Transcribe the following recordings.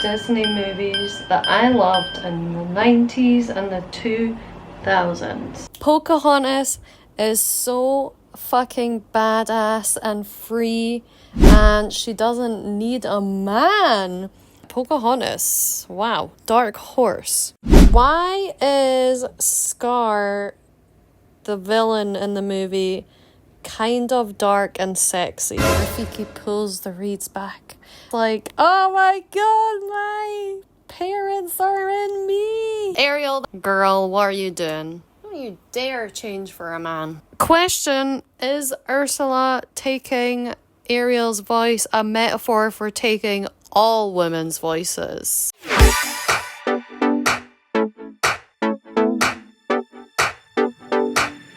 Disney movies that I loved in the 90s and the 2000s. Pocahontas is so fucking badass and free, and she doesn't need a man. Pocahontas, wow, dark horse. Why is Scar, the villain in the movie, kind of dark and sexy? Rafiki pulls the reeds back. Like, oh my god, my parents are in me. Ariel, girl, what are you doing? Don't you dare change for a man. Question, is Ursula taking Ariel's voice a metaphor for taking all women's voices?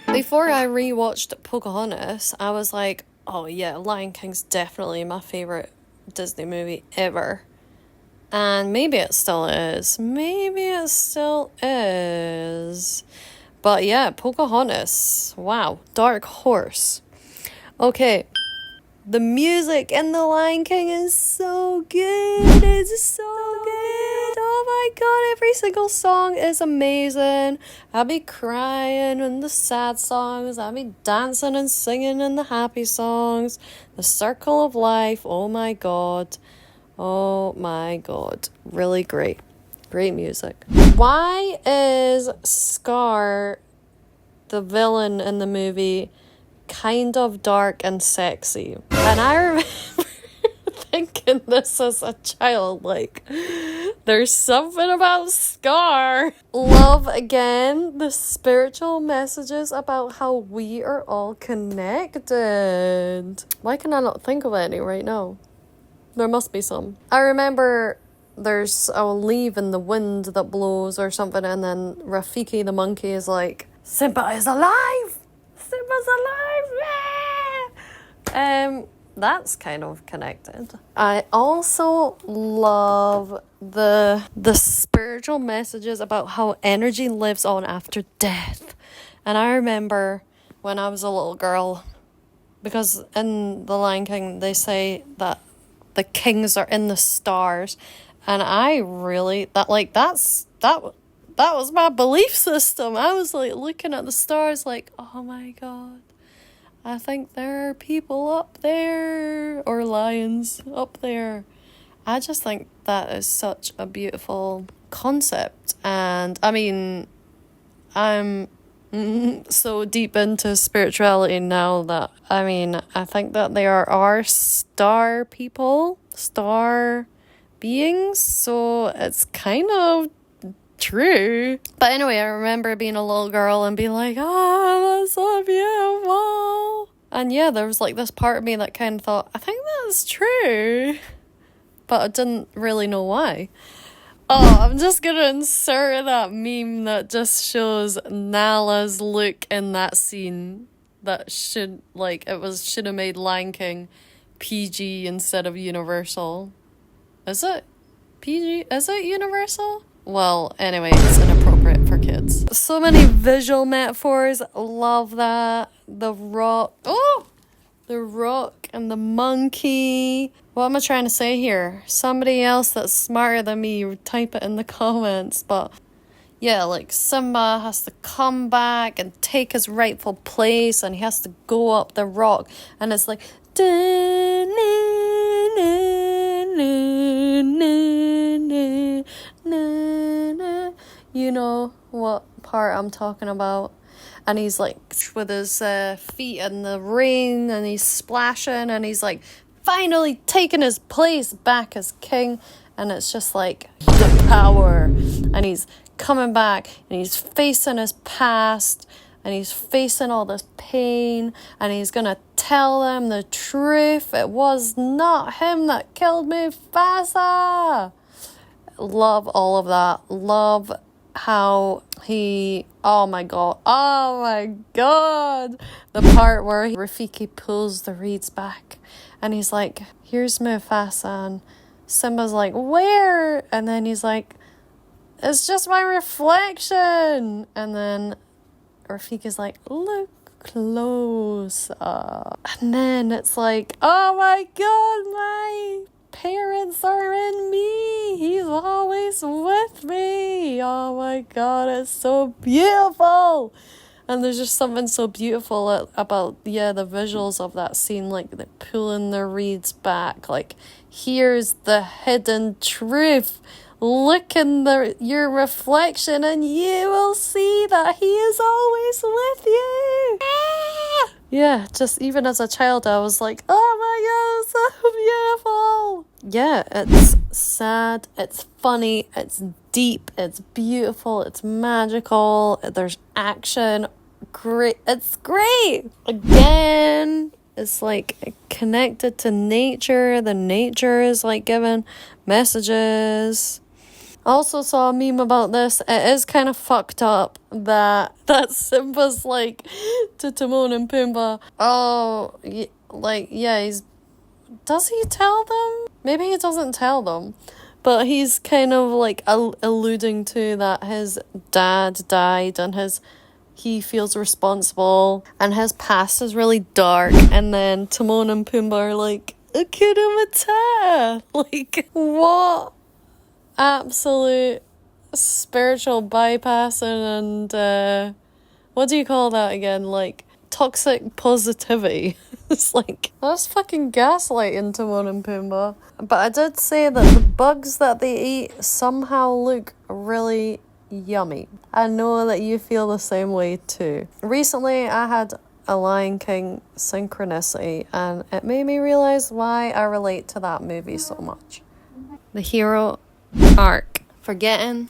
Before I rewatched Pocahontas, I was like, oh yeah, Lion King's definitely my favourite Disney movie ever. And maybe it still is. But yeah, Pocahontas. Wow, dark horse. Okay, the music in The Lion King is so good. It's so good. Oh my god, every single song is amazing. I'll be crying in the sad songs. I'll be dancing and singing in the happy songs. The Circle of Life. Oh my god. Really great. Great music. Why is Scar, the villain in the movie, kind of dark and sexy? And I remember thinking this as a child, like, there's something about Scar. Love again the spiritual messages about how we are all connected. Why can I not think of any right now? There must be some. I remember there's a leaf in the wind that blows or something, and then Rafiki the monkey is like, Simba is alive! Simba's alive! Yeah! That's kind of connected. I also love the spiritual messages about how energy lives on after death. And I remember when I was a little girl, because in The Lion King they say that the kings are in the stars, and I really that was my belief system. I was like looking at the stars like, oh my god, I think there are people up there, or lions up there. I just think that is such a beautiful concept. And I mean, I'm so deep into spirituality now that, I mean, I think that there are star people, star beings, so it's kind of true. But anyway, I remember being a little girl and being like, oh, that's so beautiful. And yeah, there was like this part of me that kind of thought, I think that's true, but I didn't really know why. Oh, I'm just gonna insert that meme that just shows Nala's look in that scene. That should have made Lion King PG instead of Universal. Is it PG? Is it Universal? Well, anyway, it's inappropriate for kids. So many visual metaphors. Love that. The rock. Oh! The rock and the monkey. What am I trying to say here? Somebody else that's smarter than me, type it in the comments. But yeah, like Simba has to come back and take his rightful place, and he has to go up the rock. And it's like, you know what part I'm talking about. And he's like with his feet in the rain, and he's splashing, and he's like finally taking his place back as king. And it's just like the power, and he's coming back, and he's facing his past, and he's facing all this pain, and he's gonna tell them the truth. It was not him that killed Mufasa. Love all of that. Love how he, oh my god, the part where Rafiki pulls the reeds back, and he's like, here's Mufasa, and Simba's like, where? And then he's like, it's just my reflection. And then Rafiki's like, look closer. And then it's like, oh my god, my parents are in me. He's always with me. Oh my God, it's so beautiful. And there's just something so beautiful about, the visuals of that scene, like the pulling the reeds back. Like, here's the hidden truth. Look in your reflection and you will see that he is always with you. Ah! Yeah, just even as a child, I was like, oh my God, it's so beautiful. Yeah, it's sad, it's funny, it's deep, it's beautiful, it's magical, there's action. Great, it's great. Again, it's like connected to nature. The nature is like giving messages. Also saw a meme about this. It is kind of fucked up that Simba's like to Timon and Pumbaa. Does he tell them? Maybe he doesn't tell them, but he's kind of like alluding to that his dad died and he feels responsible and his past is really dark, and then Timon and Pumbaa are like, Hakuna Matata. Like, what? Absolute spiritual bypassing and what do you call that again? Like, toxic positivity. It's like, that's fucking gaslighting Timon and Pumbaa. But I did say that the bugs that they eat somehow look really yummy. I know that you feel the same way too. Recently I had a Lion King synchronicity and it made me realize why I relate to that movie so much. The hero arc. Forgetting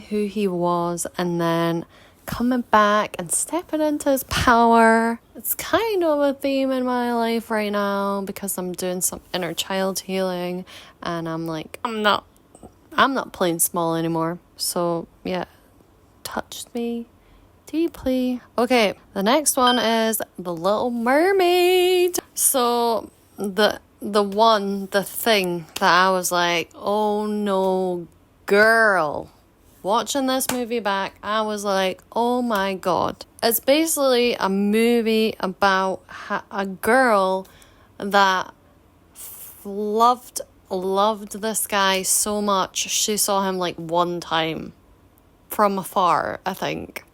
who he was and then coming back and stepping into his power. It's kind of a theme in my life right now because I'm doing some inner child healing and I'm like, I'm not playing small anymore. So yeah, touched me deeply. Okay, the next one is The Little Mermaid. So the thing that I was like, oh no, girl. Watching this movie back, I was like, oh my God. It's basically a movie about a girl that loved this guy so much. She saw him like one time from afar, I think.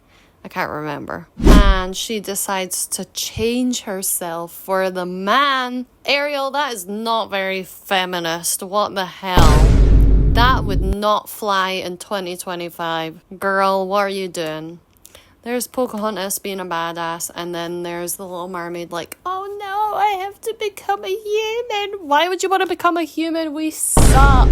I can't remember. And she decides to change herself for the man. Ariel, that is not very feminist. What the hell? That would not fly in 2025. Girl, what are you doing? There's Pocahontas being a badass, and then there's the Little Mermaid like, oh no, I have to become a human. Why would you want to become a human? We suck.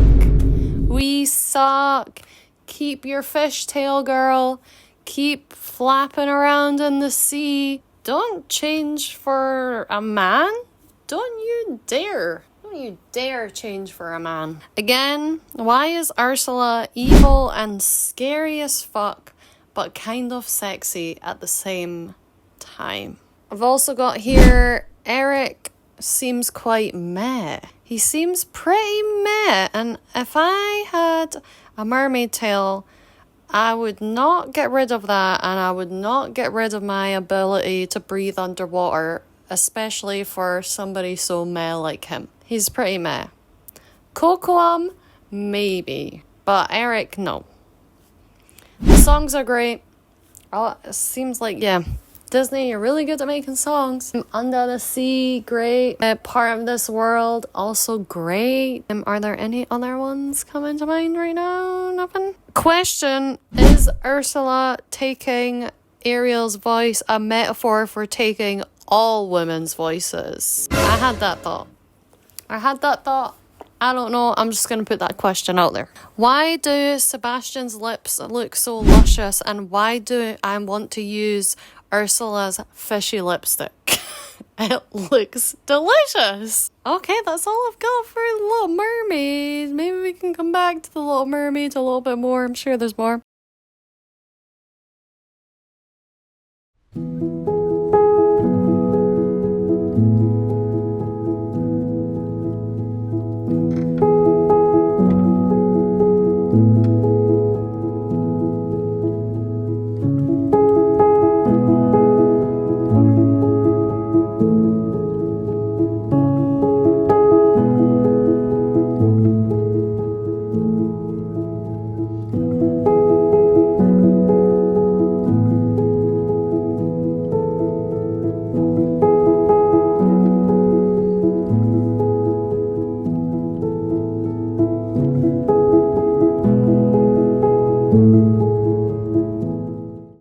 We suck. Keep your fishtail, girl. Keep flapping around in the sea. Don't change for a man. Don't you dare. Don't you dare change for a man. Again, why is Ursula evil and scary as fuck, but kind of sexy at the same time? I've also got here, Eric seems quite meh. He seems pretty meh, and if I had a mermaid tail, I would not get rid of that, and I would not get rid of my ability to breathe underwater, especially for somebody so meh like him. He's pretty meh. Cocoam, maybe, but Eric, no. The songs are great. Oh, it seems like, yeah, Disney, you're really good at making songs. Under the Sea, great. Part of This World, also great. Are there any other ones coming to mind right now? Nothing? Question, is Ursula taking Ariel's voice a metaphor for taking all women's voices? I had that thought. I don't know. I'm just going to put that question out there. Why do Sebastian's lips look so luscious, and why do I want to use Ursula's fishy lipstick? It looks delicious. Okay, that's all I've got for Little Mermaid. Maybe we can come back to the Little Mermaid a little bit more. I'm sure there's more.